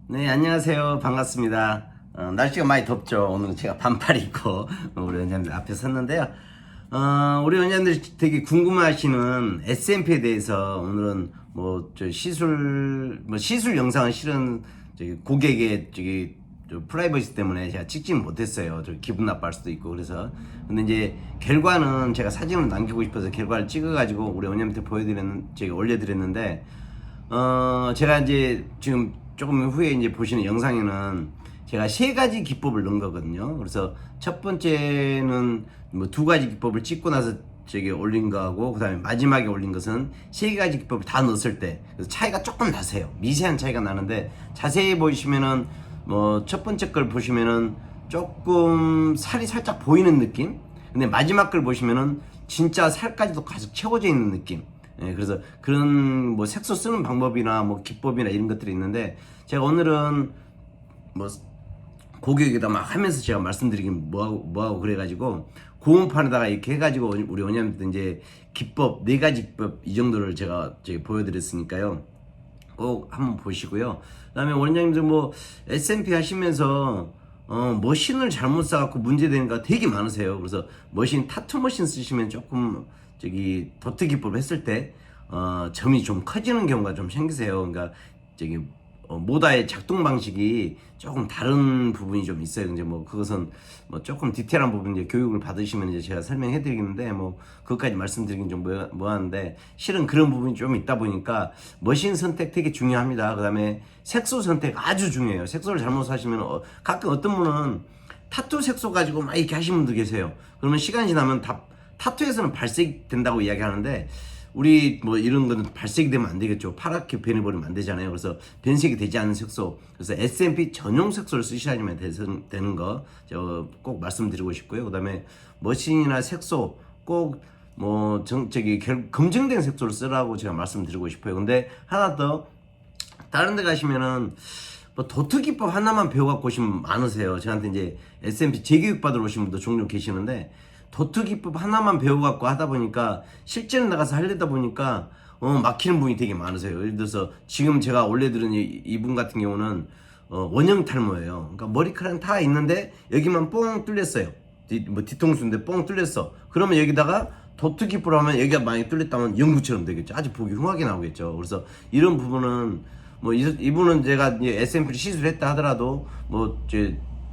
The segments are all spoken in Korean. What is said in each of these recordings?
네, 안녕하세요. 반갑습니다. 날씨가 많이 덥죠. 오늘은 제가 반팔 입고 우리 원장님들 앞에 섰는데요. 우리 원장님들이 되게 궁금해하시는 S&P에 대해서 오늘은 시술 영상은 실은 고객의 프라이버시 때문에 제가 찍지는 못했어요. 기분 나빠할 수도 있고 그래서. 근데 이제 결과는 제가 사진을 남기고 싶어서 결과를 찍어가지고 우리 원장님한테 제가 올려드렸는데 제가 이제 지금 조금 후에 이제 보시는 영상에는 제가 세 가지 기법을 넣은 거거든요. 그래서 첫 번째는 두 가지 기법을 찍고 나서 올린 거하고, 그 다음에 마지막에 올린 것은 세 가지 기법을 다 넣었을 때, 그래서 차이가 조금 나세요. 미세한 차이가 나는데, 자세히 보시면은, 첫 번째 걸 보시면은 조금 살이 살짝 보이는 느낌? 근데 마지막 걸 보시면은 진짜 살까지도 가득 채워져 있는 느낌. 예, 그래서 그런 색소 쓰는 방법이나 기법이나 이런 것들이 있는데, 제가 오늘은 고객에다 막 하면서 제가 말씀드리긴 뭐하고 그래가지고 고음판에다가 이렇게 해가지고 우리 원장님들 이제 기법, 네 가지 기법 이 정도를 제가 보여드렸으니까요. 꼭 한번 보시고요. 그 다음에 원장님들 S&P 하시면서 머신을 잘못 사갖고 문제되는 거 되게 많으세요. 그래서 타투 머신 쓰시면 조금 도트 기법 했을 때 점이 좀 커지는 경우가 좀 생기세요. 그러니까 모다의 작동 방식이 조금 다른 부분이 좀 있어요. 이제 그것은 조금 디테일한 부분 이제 교육을 받으시면 이제 제가 설명해 드리는데 그것까지 말씀드리긴 좀 뭐하는데, 실은 그런 부분이 좀 있다 보니까 머신 선택 되게 중요합니다. 그 다음에 색소 선택 아주 중요해요. 색소를 잘못 사시면 가끔 어떤 분은 타투 색소 가지고 막 이렇게 하시는 분도 계세요. 그러면 시간이 지나면 타투에서는 발색이 된다고 이야기하는데, 우리 이런 거는 발색이 되면 안 되겠죠. 파랗게 변해버리면 안 되잖아요. 그래서 변색이 되지 않는 색소, 그래서 S&P 전용 색소를 쓰셔야지만 되는 거 저 꼭 말씀드리고 싶고요. 그 다음에 머신이나 색소 꼭 검증된 색소를 쓰라고 제가 말씀드리고 싶어요. 근데 하나 더, 다른 데 가시면은 도트 기법 하나만 배워갖고 오시면 많으세요. 저한테 이제 S&P 재교육 받으러 오신 분도 종종 계시는데, 도트 기법 하나만 배워갖고 하다 보니까 실제로 나가서 하려다 보니까 막히는 분이 되게 많으세요. 예를 들어서 지금 제가 올려드린 이분 같은 경우는 원형 탈모예요. 그러니까 머리카락 다 있는데 여기만 뽕 뚫렸어요. 뒤통수인데 뽕 뚫렸어. 그러면 여기다가 도트 기법을 하면 여기가 많이 뚫렸다면 연구처럼 되겠죠. 아주 보기 흉하게 나오겠죠. 그래서 이런 부분은 이분은 제가 S&P를 시술했다 하더라도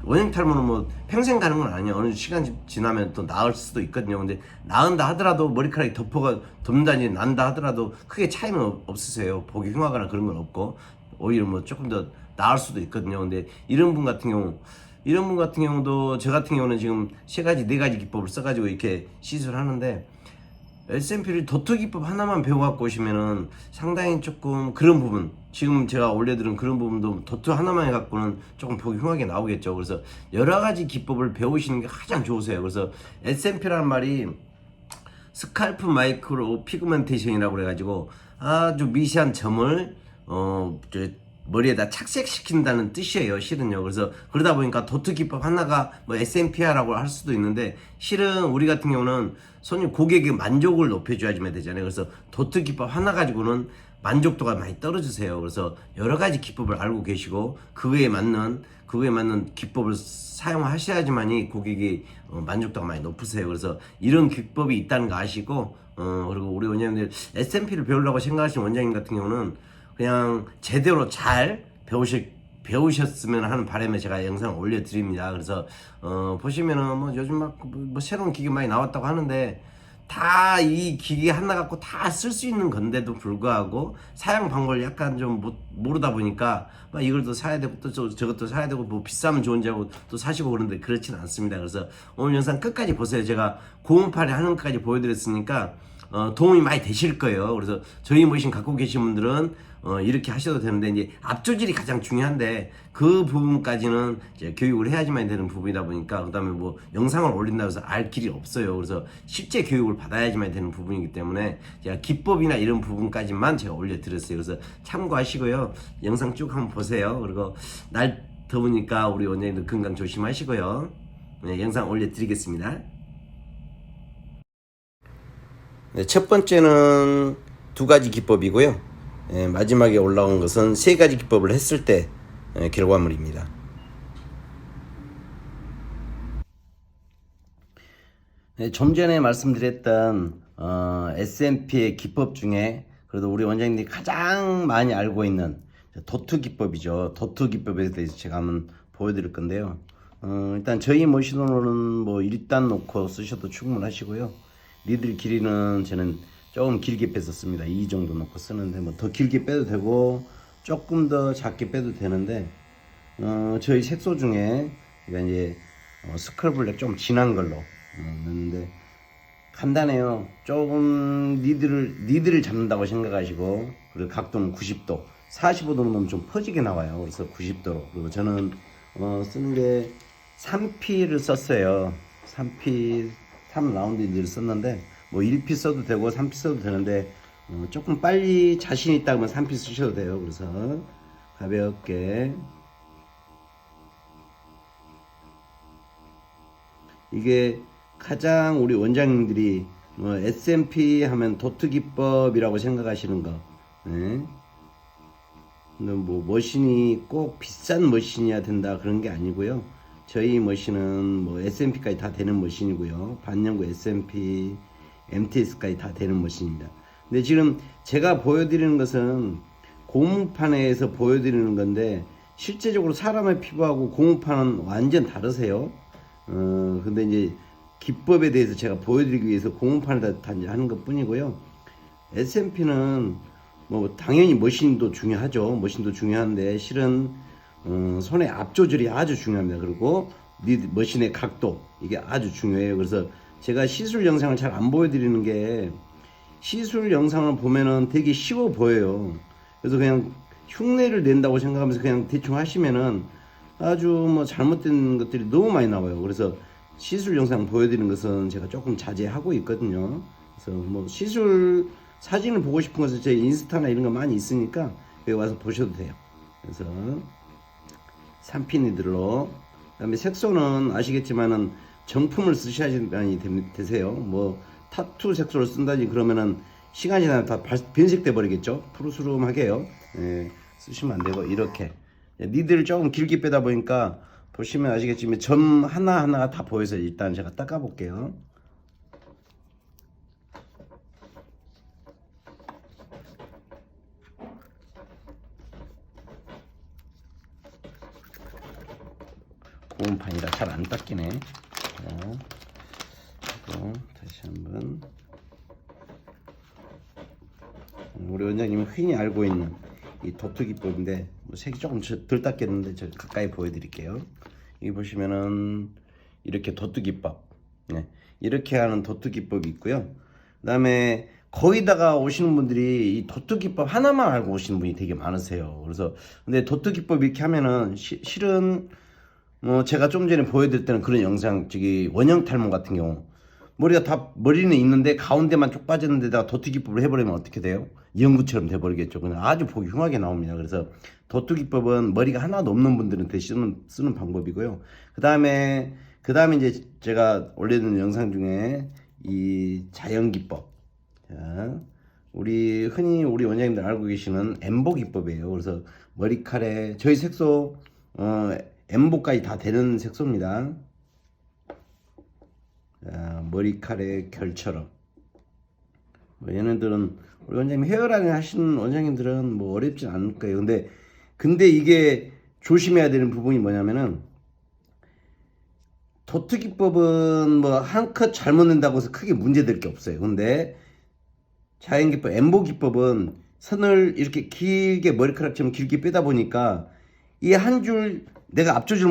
원형 탈모는 평생 가는 건 아니에요. 어느 시간 지나면 또 나을 수도 있거든요. 근데 나은다 하더라도 머리카락이 덮는다니 난다 하더라도 크게 차이는 없으세요. 보기 흉하거나 그런 건 없고, 오히려 조금 더 나을 수도 있거든요. 근데 이런 분 같은 경우도 저 같은 경우는 지금 네 가지 기법을 써가지고 이렇게 시술하는데, S&P를 도트 기법 하나만 배워갖고 오시면은 상당히 조금 그런 부분, 지금 제가 올려드린 그런 부분도 도트 하나만 해갖고는 조금 보기 흉하게 나오겠죠. 그래서 여러 가지 기법을 배우시는 게 가장 좋으세요. 그래서 S&P라는 말이 스칼프 마이크로 피그멘테이션이라고 그래가지고 아주 미세한 점을 머리에다 착색시킨다는 뜻이에요, 실은요. 그래서 그러다 보니까 도트 기법 하나가 S&P라고 할 수도 있는데, 실은 우리 같은 경우는 고객의 만족을 높여줘야지만 되잖아요. 그래서 도트 기법 하나 가지고는 만족도가 많이 떨어지세요. 그래서 여러 가지 기법을 알고 계시고 그거에 맞는 기법을 사용하셔야지만이 고객이 만족도가 많이 높으세요. 그래서 이런 기법이 있다는 거 아시고, 그리고 우리 원장님들 S&P를 배우려고 생각하시는 원장님 같은 경우는 그냥 제대로 잘 배우셨으면 하는 바람에 제가 영상을 올려드립니다. 그래서 보시면은 요즘 새로운 기계 많이 나왔다고 하는데, 다 이 기계 하나 갖고 다 쓸 수 있는 건데도 불구하고 사용 방법을 약간 좀 모르다 보니까 이걸 사야 되고 또 저것도 사야 되고 비싸면 좋은지 하고 또 사시고 그러는데 그렇지는 않습니다. 그래서 오늘 영상 끝까지 보세요. 제가 고음팔이 하는 것까지 보여드렸으니까 도움이 많이 되실 거예요. 그래서 저희 머신 갖고 계신 분들은 이렇게 하셔도 되는데, 이제 앞조질이 가장 중요한데 그 부분까지는 이제 교육을 해야지만 되는 부분이다 보니까, 그 다음에 영상을 올린다고 해서 알 길이 없어요. 그래서 실제 교육을 받아야지만 되는 부분이기 때문에 제가 기법이나 이런 부분까지만 제가 올려드렸어요. 그래서 참고하시고요. 영상 쭉 한번 보세요. 그리고 날 더우니까 우리 원장님들 건강 조심하시고요. 네, 영상 올려드리겠습니다. 네, 첫 번째는 두 가지 기법이고요. 마지막에 올라온 것은 세 가지 기법을 했을 때 결과물입니다. 네, 좀 전에 말씀드렸던 S&P의 기법 중에 그래도 우리 원장님들이 가장 많이 알고 있는 도트 기법이죠. 도트 기법에 대해서 제가 한번 보여드릴 건데요. 일단 저희 머신으로는 뭐 1단 놓고 쓰셔도 충분하시고요. 니들 길이는 저는 조금 길게 뺐었습니다. 이 정도 놓고 쓰는데 뭐 더 길게 빼도 되고 조금 더 작게 빼도 되는데 저희 색소 중에 이제 스컬 블랙 좀 진한 걸로 넣는데 간단해요. 조금 니들을 잡는다고 생각하시고 그리고 각도는 90도 45도로 넣으면 좀 퍼지게 나와요. 그래서 90도로. 그리고 저는 쓰는 게 3P를 썼어요. 3P 3라운드를 썼는데 뭐 1P 써도 되고 3P 써도 되는데 조금 빨리 자신 있다 그러면 3P 쓰셔도 돼요. 그래서 가볍게 이게 가장 우리 원장님들이 S&P 하면 도트 기법이라고 생각하시는 거. 네. 근데 뭐 머신이 꼭 비싼 머신이어야 된다 그런 게 아니고요. 저희 머신은 뭐 S&P까지 다 되는 머신이고요. 반영구 S&P, MTS까지 다 되는 머신입니다. 근데 지금 제가 보여드리는 것은 고무판에서 보여드리는 건데 실제적으로 사람의 피부하고 고무판은 완전 다르세요. 근데 이제 기법에 대해서 제가 보여드리기 위해서 고무판에다 단지 하는 것 뿐이고요. S&P는 뭐 당연히 머신도 중요하죠. 머신도 중요한데 실은 손의 앞 조절이 아주 중요합니다. 그리고 머신의 각도 이게 아주 중요해요. 그래서 제가 시술 영상을 잘 안 보여드리는 게 시술 영상을 보면은 되게 쉬워 보여요. 그래서 그냥 흉내를 낸다고 생각하면서 그냥 대충 하시면은 아주 뭐 잘못된 것들이 너무 많이 나와요. 그래서 시술 영상 보여드리는 것은 제가 조금 자제하고 있거든요. 그래서 뭐 시술 사진을 보고 싶은 것은 제 인스타나 이런 거 많이 있으니까 여기 와서 보셔도 돼요. 그래서 3피니들로 그다음에 색소는 아시겠지만은 정품을 쓰셔야지 되세요. 뭐 타투 색소를 쓴다지 그러면은 시간이 지나면 다 변색돼 버리겠죠. 푸르스름하게요. 예, 쓰시면 안 되고 이렇게 니들 조금 길게 빼다 보니까 보시면 아시겠지만 점 하나하나가 다 보여서 일단 제가 닦아 볼게요. 고무판이라 잘 안 닦이네. 자, 또 다시 한번 우리 원장님이 흔히 알고 있는 이 도트 기법인데 뭐 색이 조금 덜 닦였는데 저 가까이 보여드릴게요. 여기 보시면은 이렇게 도트 기법, 네, 이렇게 하는 도트 기법이 있고요. 그다음에 거기다가 오시는 분들이 이 도트 기법 하나만 알고 오시는 분이 되게 많으세요. 그래서 근데 도트 기법 이렇게 하면은 실은 제가 좀 전에 보여드릴 때는 그런 영상 저기 원형 탈모 같은 경우 머리가 다 머리는 있는데 가운데만 쭉 빠졌는 데다가 도트 기법을 해버리면 어떻게 돼요? 연구처럼 돼버리겠죠. 그냥 아주 보기 흉하게 나옵니다. 그래서 도트 기법은 머리가 하나도 없는 분들한테 쓰는 방법이고요. 그 다음에 이제 제가 올려놓은 영상 중에 이 자연 기법, 자, 흔히 우리 원장님들 알고 계시는 엠보 기법이에요. 그래서 머리카락에 저희 색소 엠보까지 다 되는 색소입니다. 자, 머리카락의 결처럼 뭐 얘네들은 우리 원장님 헤어라인 하시는 원장님들은 뭐 어렵진 않을 거예요. 근데 이게 조심해야 되는 부분이 뭐냐면은 도트 기법은 뭐 한 컷 잘못 낸다고 해서 크게 문제될 게 없어요. 근데 자연 기법, 엠보 기법은 선을 이렇게 길게 머리카락처럼 길게 빼다 보니까 이 한 줄 내가 앞조절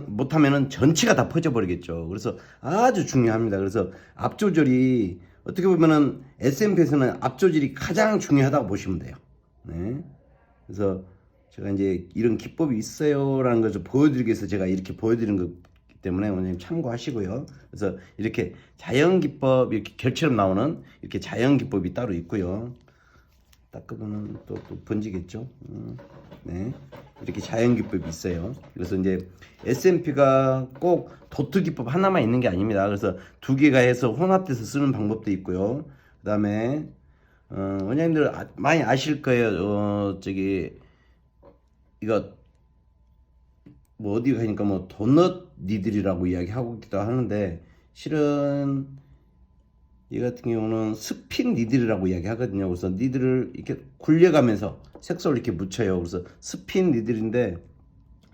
못하면은 전체가 다 퍼져버리겠죠. 그래서 아주 중요합니다. 그래서 앞조절이 어떻게 보면은 S&P에서는 앞조절이 가장 중요하다고 보시면 돼요. 네. 그래서 제가 이제 이런 기법이 있어요라는 것을 보여드리기 위해서 제가 이렇게 보여드리는 거기 때문에 원장님 참고하시고요. 그래서 이렇게 자연 기법 이렇게 결처럼 나오는 이렇게 자연 기법이 따로 있고요. 닦으면 또 번지겠죠. 네, 이렇게 자연 기법이 있어요. 그래서 이제 S&P가 꼭 도트 기법 하나만 있는 게 아닙니다. 그래서 두 개가 해서 혼합돼서 쓰는 방법도 있고요. 그다음에 원장님들 많이 아실 거예요. 저기 이거 뭐 어디 가니까 뭐 도넛 니들이라고 이야기하고 있기도 하는데 실은 얘 같은 경우는 스핀 니들이라고 이야기하거든요. 그래서 니들을 이렇게 굴려가면서 색소를 이렇게 묻혀요. 그래서 스핀 니들인데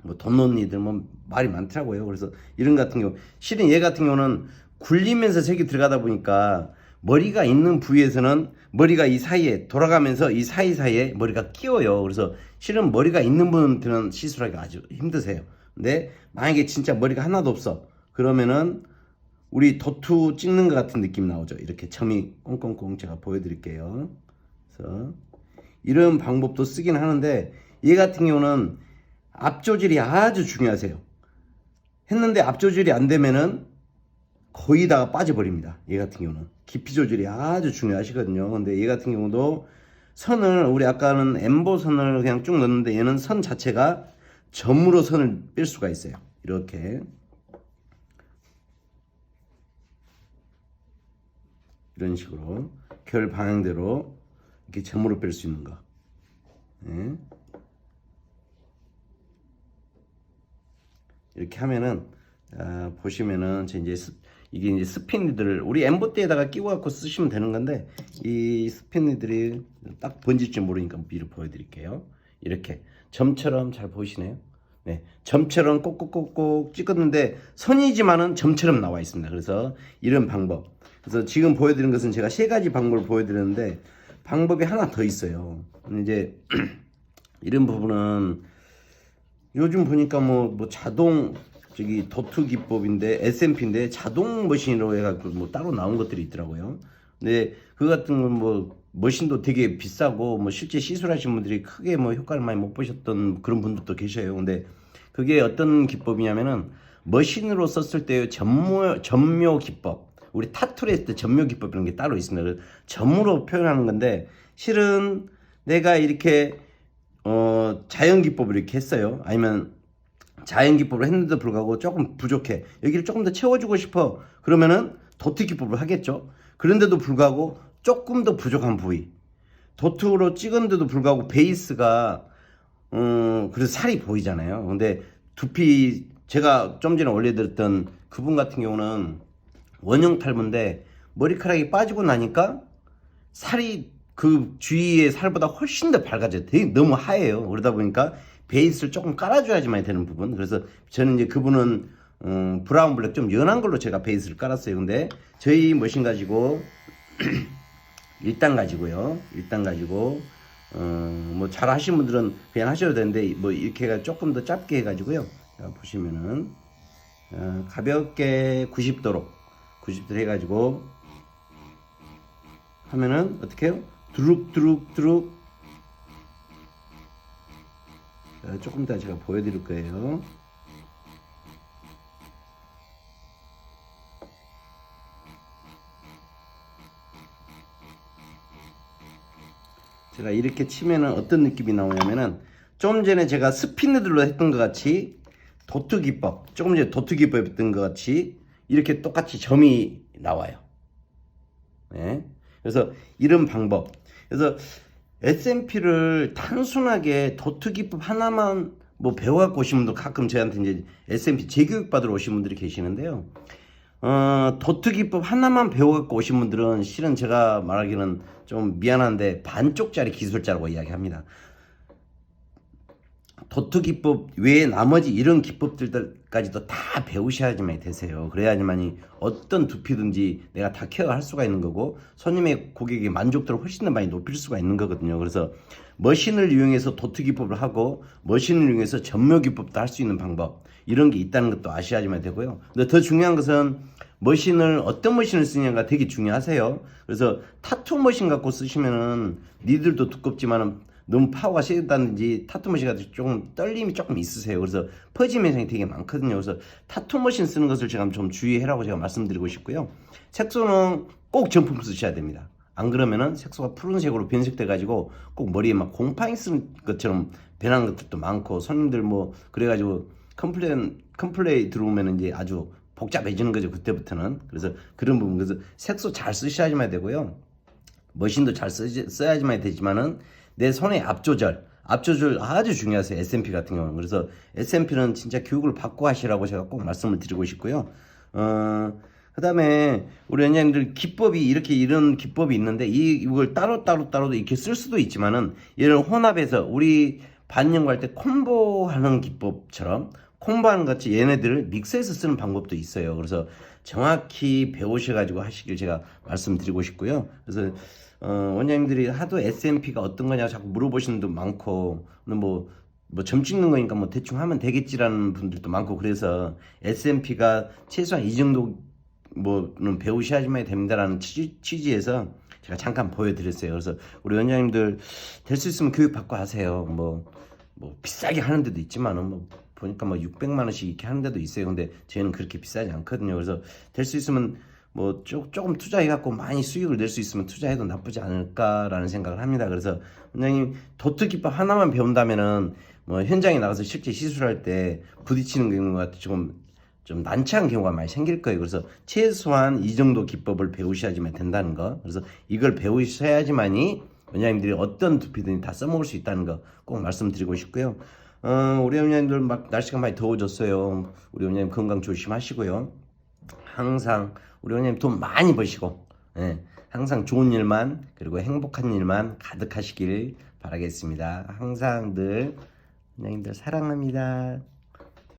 뭐 도넛 니들 뭐 말이 많더라고요. 그래서 이런 같은 경우 실은 얘 같은 경우는 굴리면서 색이 들어가다 보니까 머리가 있는 부위에서는 머리가 이 사이에 돌아가면서 이 사이사이에 머리가 끼어요. 그래서 실은 머리가 있는 분들은 시술하기 아주 힘드세요. 근데 만약에 진짜 머리가 하나도 없어 그러면은 우리 도트 찍는 것 같은 느낌 나오죠. 이렇게 점이 꽁꽁꽁 제가 보여드릴게요. 그래서 이런 방법도 쓰긴 하는데 얘 같은 경우는 앞조질이 아주 중요하세요. 했는데 앞조질이 안 되면은 거의 다 빠져버립니다. 얘 같은 경우는 깊이 조절이 아주 중요하시거든요. 근데 얘 같은 경우도 선을 우리 아까는 엠보 선을 그냥 쭉 넣는데 얘는 선 자체가 점으로 선을 뺄 수가 있어요. 이렇게 이런 식으로 결 방향대로 이렇게 점으로 뺄 수 있는 거. 네. 이렇게 하면은 보시면은 이게 이제 스핀니들을 우리 엠보트에다가 끼워 갖고 쓰시면 되는 건데 이 스핀니들이 딱 번질지 모르니까 미리 보여드릴게요. 이렇게 점처럼 잘 보이시네요. 네, 점처럼 꼭꼭꼭꼭 찍었는데 선이지만은 점처럼 나와 있습니다. 그래서 이런 방법. 그래서 지금 보여드린 것은 제가 3가지 방법을 보여드렸는데 방법이 하나 더 있어요. 이제 이런 부분은 요즘 보니까 뭐 자동 저기 도트 기법인데 SMP인데 자동 머신으로 해갖고 뭐 따로 나온 것들이 있더라고요. 근데 그 같은 건 뭐 머신도 되게 비싸고 뭐 실제 시술하신 분들이 크게 뭐 효과를 많이 못 보셨던 그런 분들도 계셔요. 근데 그게 어떤 기법이냐면은 머신으로 썼을 때 점묘 기법, 우리 타투를 했을 때 점묘 기법 이런 게 따로 있습니다. 그래서 점으로 표현하는 건데 실은 내가 이렇게 자연 기법을 이렇게 했어요. 아니면 자연 기법을 했는데도 불구하고 조금 부족해. 여기를 조금 더 채워주고 싶어. 그러면은 도트 기법을 하겠죠. 그런데도 불구하고 조금 더 부족한 부위. 도트로 찍었는데도 불구하고 베이스가 그래서 살이 보이잖아요. 근데 두피 제가 좀 전에 올려드렸던 그분 같은 경우는 원형 탈모인데 머리카락이 빠지고 나니까 살이 그 주위의 살보다 훨씬 더 밝아져요. 되게 너무 하얘요. 그러다 보니까 베이스를 조금 깔아줘야지만 되는 부분. 그래서 저는 이제 그분은 브라운 블랙 좀 연한 걸로 제가 베이스를 깔았어요. 근데 저희 머신 가지고 1단 가지고요. 1단 가지고 뭐 잘 하신 분들은 그냥 하셔도 되는데 뭐 이렇게 해가 조금 더 짧게 해가지고요. 보시면은 가볍게 90도로 해가지고 하면은 어떻게 해요? 두룩두룩두룩. 조금 이따 제가 보여드릴 거예요. 제가 이렇게 치면은 어떤 느낌이 나오냐면은 좀 전에 제가 스핀느들로 했던 것 같이 도트 기법, 조금 전에 도트 기법 했던 것 같이 이렇게 똑같이 점이 나와요. 네. 그래서 이런 방법. 그래서 SMP를 단순하게 도트 기법 하나만 뭐 배워갖고 오신 분도 가끔 저한테 이제 SMP 재교육 받으러 오신 분들이 계시는데요. 도트 기법 하나만 배워갖고 오신 분들은 실은 제가 말하기는 좀 미안한데 반쪽짜리 기술자라고 이야기합니다. 도트 기법 외에 나머지 이런 기법들까지도 다 배우셔야지만 되세요. 그래야지만이 어떤 두피든지 내가 다 케어할 수가 있는 거고 손님의 고객의 만족도를 훨씬 더 많이 높일 수가 있는 거거든요. 그래서 머신을 이용해서 도트 기법을 하고 머신을 이용해서 점묘 기법도 할 수 있는 방법 이런 게 있다는 것도 아셔야지만 되고요. 근데 더 중요한 것은 머신을 어떤 머신을 쓰냐가 되게 중요하세요. 그래서 타투 머신 갖고 쓰시면은 니들도 두껍지만은 너무 파워가 세다든지 타투 머신 같은 조금 떨림이 조금 있으세요. 그래서 퍼짐 현상이 되게 많거든요. 그래서 타투 머신 쓰는 것을 제가 좀 주의해라고 제가 말씀드리고 싶고요. 색소는 꼭 정품 쓰셔야 됩니다. 안 그러면은 색소가 푸른색으로 변색돼 가지고 꼭 머리에 막 곰팡이 쓰는 것처럼 변한 것들도 많고 손님들 뭐 그래가지고 컴플레이 들어오면 이제 아주 복잡해지는 거죠. 그때부터는. 그래서 그런 부분 그래서 색소 잘 쓰셔야지만 되고요. 머신도 잘 써야지만 되지만은 내 손의 앞 조절 앞조절 아주 중요하세요. S&P 같은 경우는. 그래서 S&P는 진짜 교육을 받고 하시라고 제가 꼭 말씀을 드리고 싶고요. 그다음에 우리 원장님들 기법이 이렇게 이런 기법이 있는데 이걸 따로도 이렇게 쓸 수도 있지만은 얘를 혼합해서 우리 반영할 때 콤보하는 기법처럼 콤보하는 같이 얘네들을 믹스해서 쓰는 방법도 있어요. 그래서 정확히 배우셔가지고 하시길 제가 말씀드리고 싶고요. 그래서 원장님들이 하도 S&P가 어떤 거냐 자꾸 물어보시는 분도 많고 뭐 점 찍는 거니까 뭐 대충 하면 되겠지라는 분들도 많고 그래서 S&P가 최소한 이 정도 뭐는 배우셔야지만 됩니다라는 취지에서 제가 잠깐 보여드렸어요. 그래서 우리 원장님들 될 수 있으면 교육 받고 하세요. 뭐 비싸게 하는 데도 있지만은 뭐 보니까 뭐 600만 원씩 이렇게 하는 데도 있어요. 근데 저희는 그렇게 비싸지 않거든요. 그래서 될 수 있으면 뭐 조금 투자해갖고 많이 수익을 낼 수 있으면 투자해도 나쁘지 않을까라는 생각을 합니다. 그래서 원장님 도트 기법 하나만 배운다면은 뭐 현장에 나가서 실제 시술할 때 부딪히는 경우가 좀 난처한 경우가 많이 생길 거예요. 그래서 최소한 이 정도 기법을 배우셔야지만 된다는 거. 그래서 이걸 배우셔야지만이 원장님들이 어떤 두피든 다 써먹을 수 있다는 거 꼭 말씀드리고 싶고요. 우리 원장님들 막 날씨가 많이 더워졌어요. 우리 원장님 건강 조심하시고요. 항상 우리 원장님 돈 많이 버시고 항상 좋은 일만 그리고 행복한 일만 가득하시길 바라겠습니다. 항상 늘 원장님들 사랑합니다.